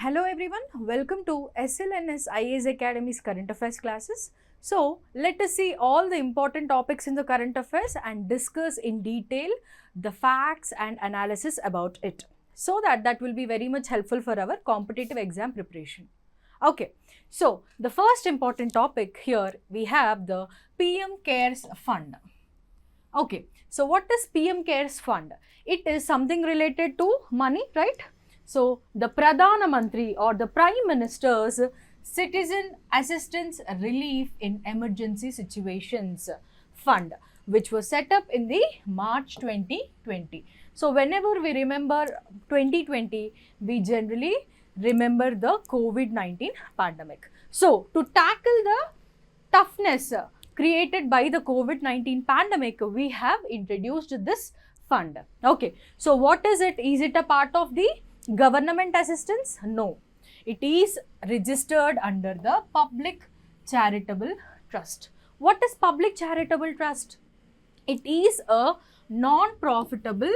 Hello everyone, welcome to SLNS IAS Academy's current affairs classes. So let us see all the important topics in the current affairs and discuss in detail the facts and analysis about it, so that will be very much helpful for our competitive exam preparation. Okay, so the first important topic here we have the PM CARES Fund. Okay, so what is PM CARES Fund? It is something related to money, right? So the Pradhana Mantri or the Prime Minister's Citizen Assistance Relief in Emergency Situations Fund, which was set up in the March 2020. So whenever we remember 2020, we generally remember the COVID-19 pandemic. So to tackle the toughness created by the COVID-19 pandemic, we have introduced this fund. Okay, so what is it? Is it a part of the government assistance? No, it is registered under the Public Charitable Trust. What is Public Charitable Trust? It is a non-profitable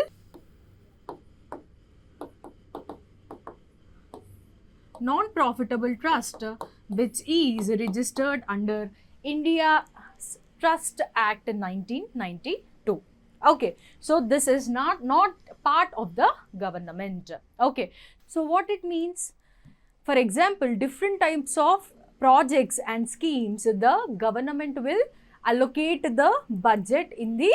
trust which is registered under India's Trust Act 1992. Okay, so this is not part of the government. Okay, so what it means? For example, different types of projects and schemes, the government will allocate the budget in the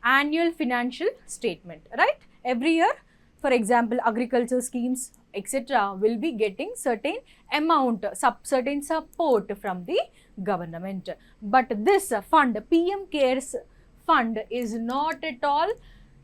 annual financial statement, right? Every year, for example, agriculture schemes, etc. will be getting certain amount, certain support from the government. But this fund, PM CARES Fund, is not at all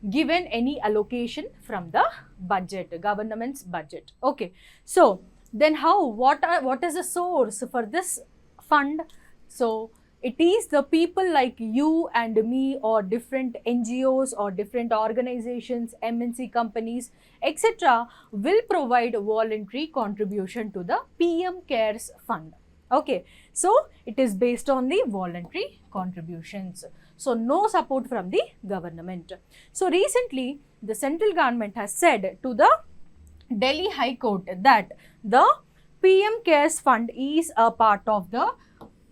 given any allocation from the budget, government's budget. Okay, so then what is the source for this fund? So it is the people like you and me, or different NGOs or different organizations, MNC companies, etc. will provide voluntary contribution to the PM CARES Fund. Okay, so it is based on the voluntary contributions. So no support from the government. So recently the central government has said to the Delhi High Court that the PM CARES Fund is a part of the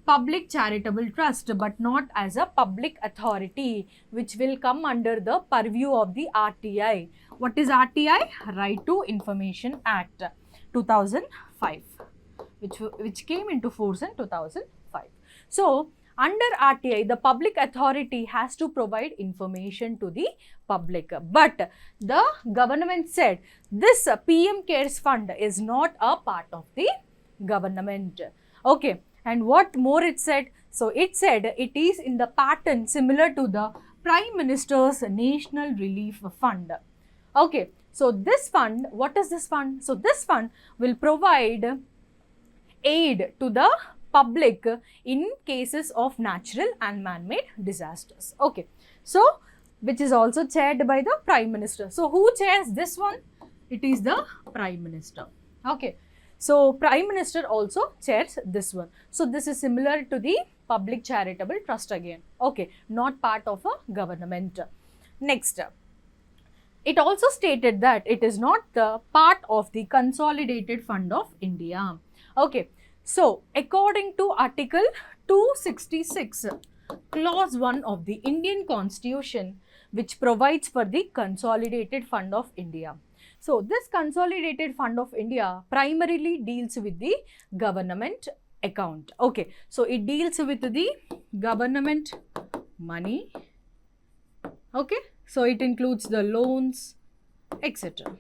Public Charitable Trust, but not as a public authority, which will come under the purview of the RTI. What is RTI? Right to Information Act 2005, which came into force in 2005. So under RTI, the public authority has to provide information to the public. But the government said this PM CARES Fund is not a part of the government. Okay, and what more it said? So it said it is in the pattern similar to the Prime Minister's National Relief Fund. Okay, so this fund, what is this fund? So this fund will provide aid to the public in cases of natural and man-made disasters. Okay, so which is also chaired by the Prime Minister. So who chairs this one? It is the Prime Minister. Okay, so Prime Minister also chairs this one. So this is similar to the Public Charitable Trust again. Okay, not part of a government. Next, it also stated that it is not the part of the Consolidated Fund of India. Okay, so according to Article 266, Clause 1 of the Indian Constitution, which provides for the Consolidated Fund of India. So this Consolidated Fund of India primarily deals with the government account. Okay, so it deals with the government money. Okay, so it includes the loans, etc.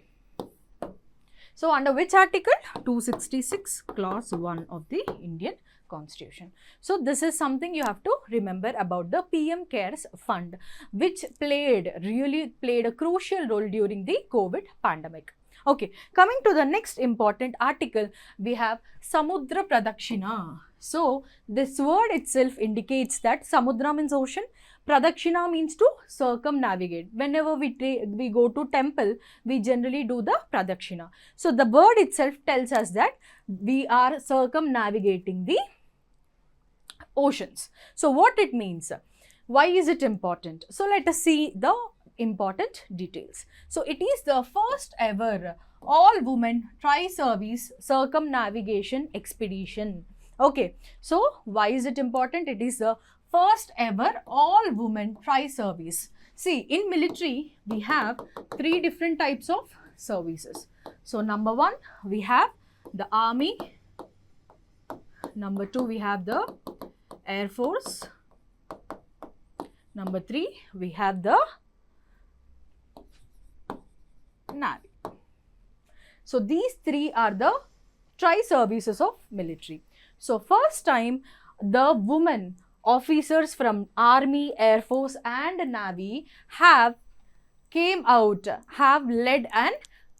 So under which article? 266 clause 1 of the Indian Constitution. So this is something you have to remember about the PM CARES Fund, which really played a crucial role during the COVID pandemic. Okay, coming to the next important article, we have Samudra Pradakshina. So this word itself indicates that Samudra means ocean, Pradakshina means to circumnavigate. Whenever we go to temple, we generally do the Pradakshina. So the word itself tells us that we are circumnavigating the oceans. So what it means? Why is it important? So let us see the important details. So it is the first ever all-woman tri-service circumnavigation expedition. Okay, so why is it important? It is the first ever all-woman tri-service. See, in military, we have 3 different types of services. So number 1, we have the army. Number 2, we have the Air Force. Number 3, we have the Navy. So these 3 are the tri-services of military. So first time the women officers from Army, Air Force and Navy have led an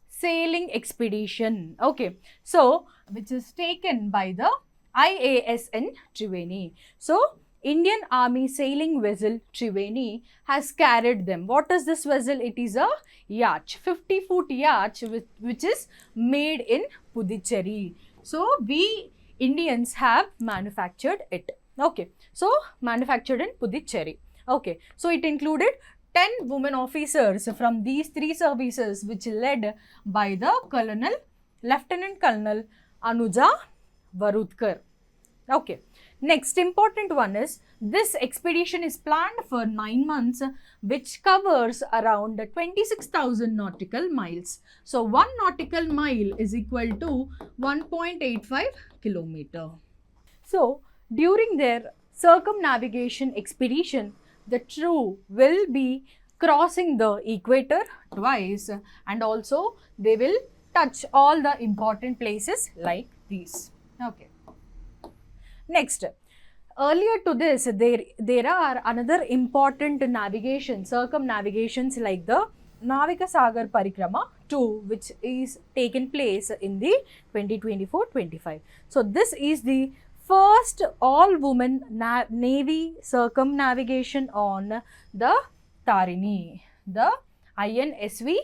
sailing expedition. Okay, so which is taken by the IASN Triveni. So Indian Army sailing vessel Triveni has carried them. What is this vessel? It is a yacht, 50-foot yacht which is made in Puducherry. So we Indians have manufactured it. Okay, so manufactured in Puducherry. Okay, so it included 10 women officers from these 3 services which led by the Lieutenant Colonel Anuja Varudkar. Okay, next important one is this expedition is planned for 9 months which covers around 26,000 nautical miles. So 1 nautical mile is equal to 1.85 kilometer. So during their circumnavigation expedition, the crew will be crossing the equator twice and also they will touch all the important places like these. Okay. Next, earlier to this, there are another important circumnavigations like the Navika Sagar Parikrama 2, which is taken place in the 2024-25. So this is the first all-woman navy circumnavigation on the Tarini. The INSV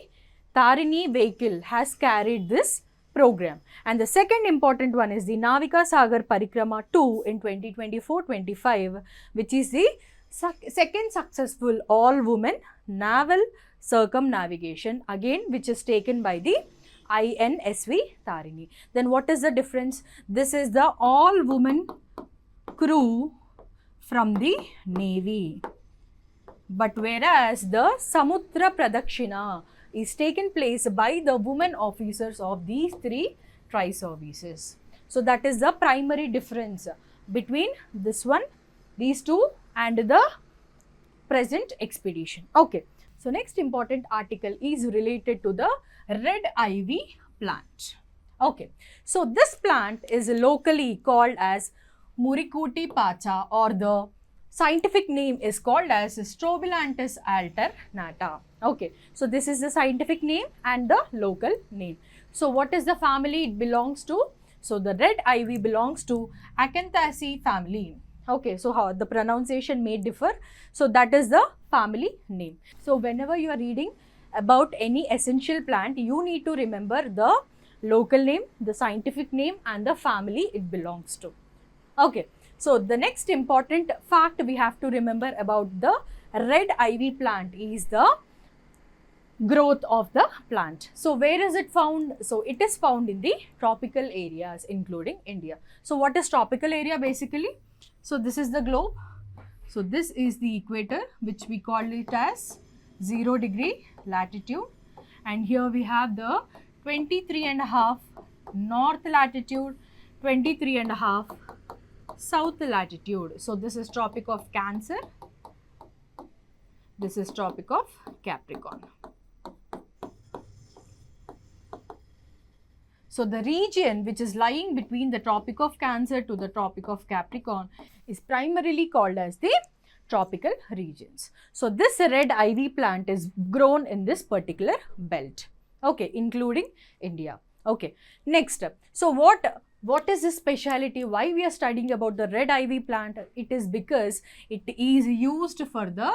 Tarini vehicle has carried this program. And the second important one is the Navika Sagar Parikrama 2 in 2024-25, which is the second successful all-woman naval circumnavigation, again which is taken by the INSV Tarini. Then what is the difference? This is the all-woman crew from the Navy. But whereas the Samudra Pradakshina is taken place by the women officers of these 3 tri-services. So that is the primary difference between this one, these 2 and the present expedition. Okay. So next important article is related to the red ivy plant. Okay. So this plant is locally called as Murikuti pacha, or the scientific name is called as Strobilanthes alternata. Okay, so this is the scientific name and the local name. So what is the family it belongs to? So the red ivy belongs to Acanthaceae family. Okay, so how the pronunciation may differ. So that is the family name. So whenever you are reading about any essential plant, you need to remember the local name, the scientific name and the family it belongs to. Okay. So the next important fact we have to remember about the red ivy plant is the growth of the plant. So where is it found? So it is found in the tropical areas including India. So what is tropical area basically? So this is the globe. So this is the equator, which we call it as 0 degree latitude, and here we have the 23.5 north latitude, 23.5 south latitude. So this is Tropic of Cancer, this is Tropic of Capricorn. So the region which is lying between the Tropic of Cancer to the Tropic of Capricorn is primarily called as the tropical regions. So this red ivy plant is grown in this particular belt, okay, including India. Okay, next up. So what is the speciality? Why we are studying about the red ivy plant? It is because it is used for the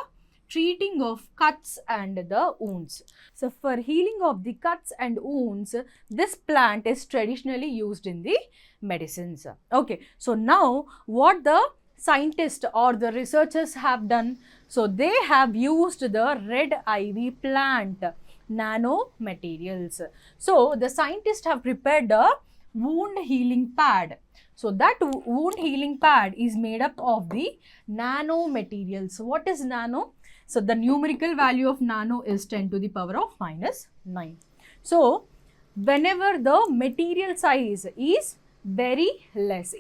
treating of cuts and the wounds. So for healing of the cuts and wounds, this plant is traditionally used in the medicines. Okay, so now what the scientists or the researchers have done, So they have used the red ivy plant nanomaterials. So the scientists have prepared a wound healing pad. So that wound healing pad is made up of the nanomaterials. So what is nano? So the numerical value of nano is 10 to the power of minus 9. So whenever the material size is very less,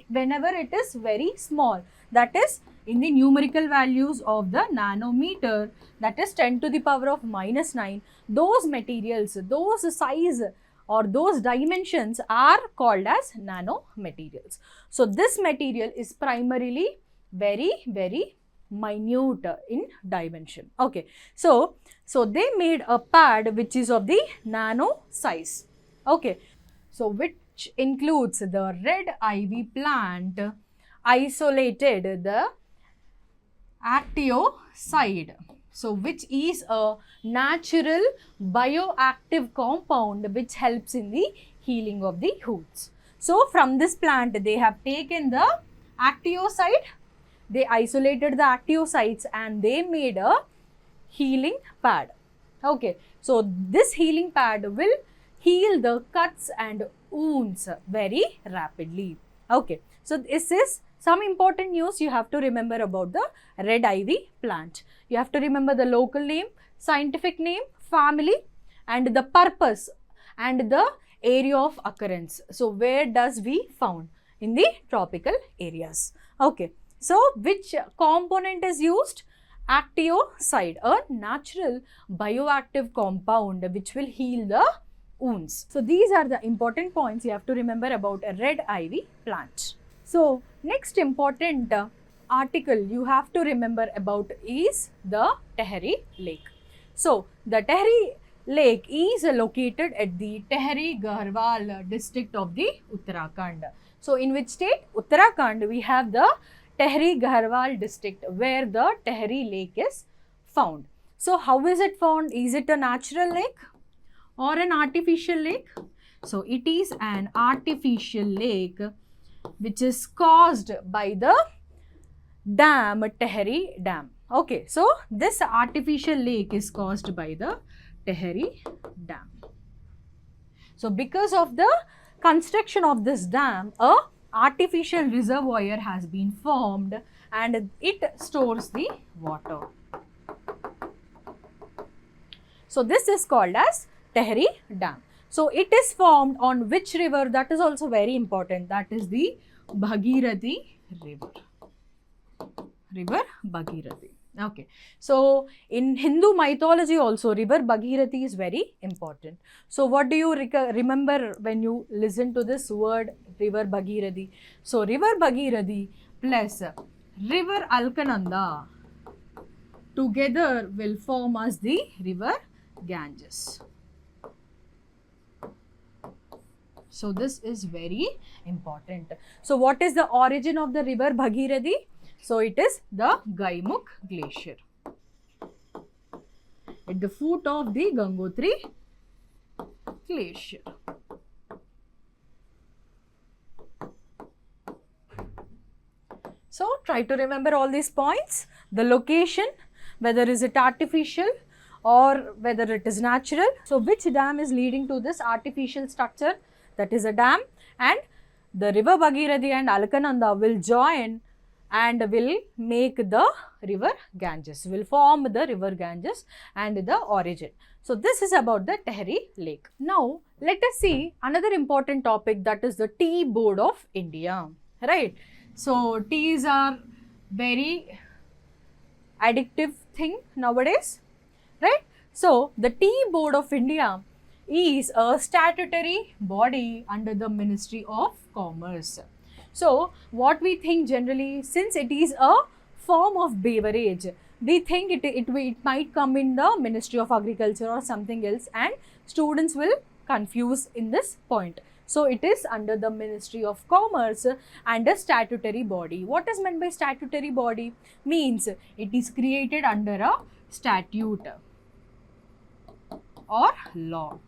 whenever it is very small, that is in the numerical values of the nanometer, that is 10 to the power of minus 9, those materials, those size or those dimensions are called as nanomaterials. So this material is primarily very minute in dimension. Okay, so they made a pad which is of the nano size. Okay, so which includes the red ivy plant, isolated the actioside, so which is a natural bioactive compound which helps in the healing of the wounds. So from this plant they have taken the actioside, they isolated the actiosides and they made a healing pad. Okay, so this healing pad will heal the cuts and wounds very rapidly. Okay, so this is some important news you have to remember about the red ivy plant. You have to remember the local name, scientific name, family, and the purpose and the area of occurrence. So where does we found? In the tropical areas. Okay, so which component is used? Actioside, a natural bioactive compound which will heal the wounds. So these are the important points you have to remember about a red ivy plant. So next important article you have to remember about is the Tehri Lake. So the Tehri Lake is located at the Tehri Garhwal district of the Uttarakhand. So in which state? Uttarakhand, we have the Tehri Garhwal district where the Tehri Lake is found. So how is it found? Is it a natural lake or an artificial lake? So it is an artificial lake which is caused by the dam, Tehri Dam. Okay, so this artificial lake is caused by the Tehri Dam. So because of the construction of this dam, a artificial reservoir has been formed and it stores the water. So this is called as Tehri Dam. So it is formed on which river? That is also very important. That is the Bhagirathi river. River Bhagirathi. Okay. So in Hindu mythology also river Bhagirathi is very important. So what do you remember when you listen to this word river Bhagirathi? So river Bhagirathi plus river Alkananda together will form as the river Ganges. So this is very important. So what is the origin of the river Bhagirathi? So it is the Gaimukh glacier at the foot of the Gangotri glacier. So try to remember all these points. The location, whether is it artificial or whether it is natural. So which dam is leading to this artificial structure? That is a dam, and the river Bhagirathi and Alkananda will join and will make the river Ganges, will form the river Ganges and the origin. So this is about the Tehri Lake. Now let us see another important topic, that is the tea board of India, right? So teas are very addictive thing nowadays, right? So the tea board of India is a statutory body under the Ministry of Commerce. So what we think generally, since it is a form of beverage, we think it might come in the Ministry of Agriculture or something else, and students will confuse in this point. So it is under the Ministry of Commerce and a statutory body. What is meant by statutory body? Means it is created under a statute or law.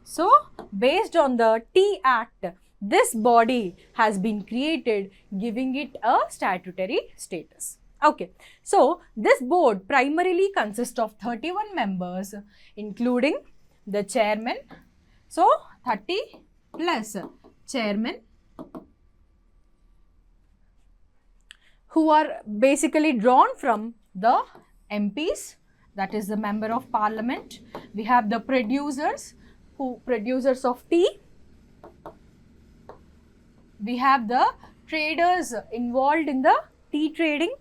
So based on the Tea Act, this body has been created, giving it a statutory status. Okay, so this board primarily consists of 31 members, including the chairman. So 30 plus chairman, who are basically drawn from the MPs, that is the member of parliament. We have the producers, producers of tea. We have the traders involved in the tea trading.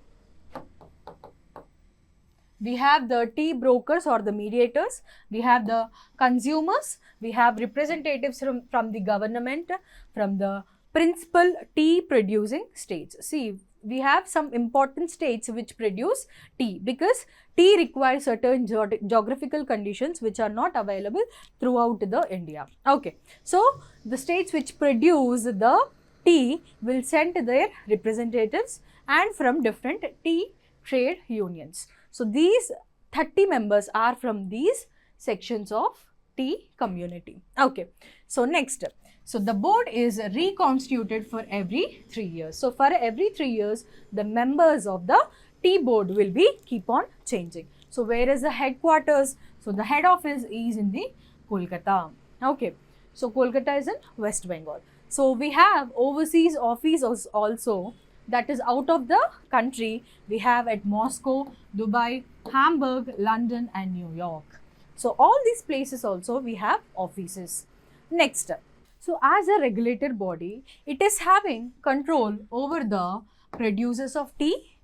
We have the tea brokers or the mediators. We have the consumers. We have representatives from the government, from the principal tea producing states. See, we have some important states which produce tea, because tea requires certain geographical conditions which are not available throughout the India. Okay, so the states which produce the tea will send their representatives and from different tea trade unions. So these 30 members are from these sections of tea community. Okay, so next, so the board is reconstituted for every 3 years. So for every 3 years, the members of the tea board will be keep on changing. So where is the headquarters? So the head office is in the Kolkata. Okay, so Kolkata is in West Bengal. So we have overseas offices also, that is out of the country. We have at Moscow, Dubai, Hamburg, London and New York. So all these places also we have offices. Next, so as a regulated body, it is having control over the producers of tea,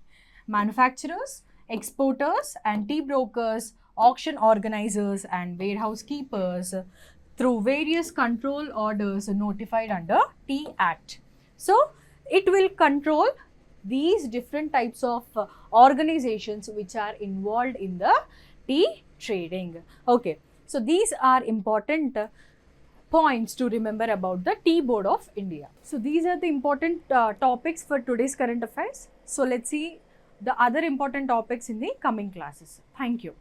manufacturers, exporters and tea brokers, auction organizers and warehouse keepers through various control orders notified under Tea Act. So it will control these different types of organizations which are involved in the tea trading. Okay, so these are important points to remember about the Tea Board of India. So these are the important topics for today's current affairs. So let's see the other important topics in the coming classes. Thank you.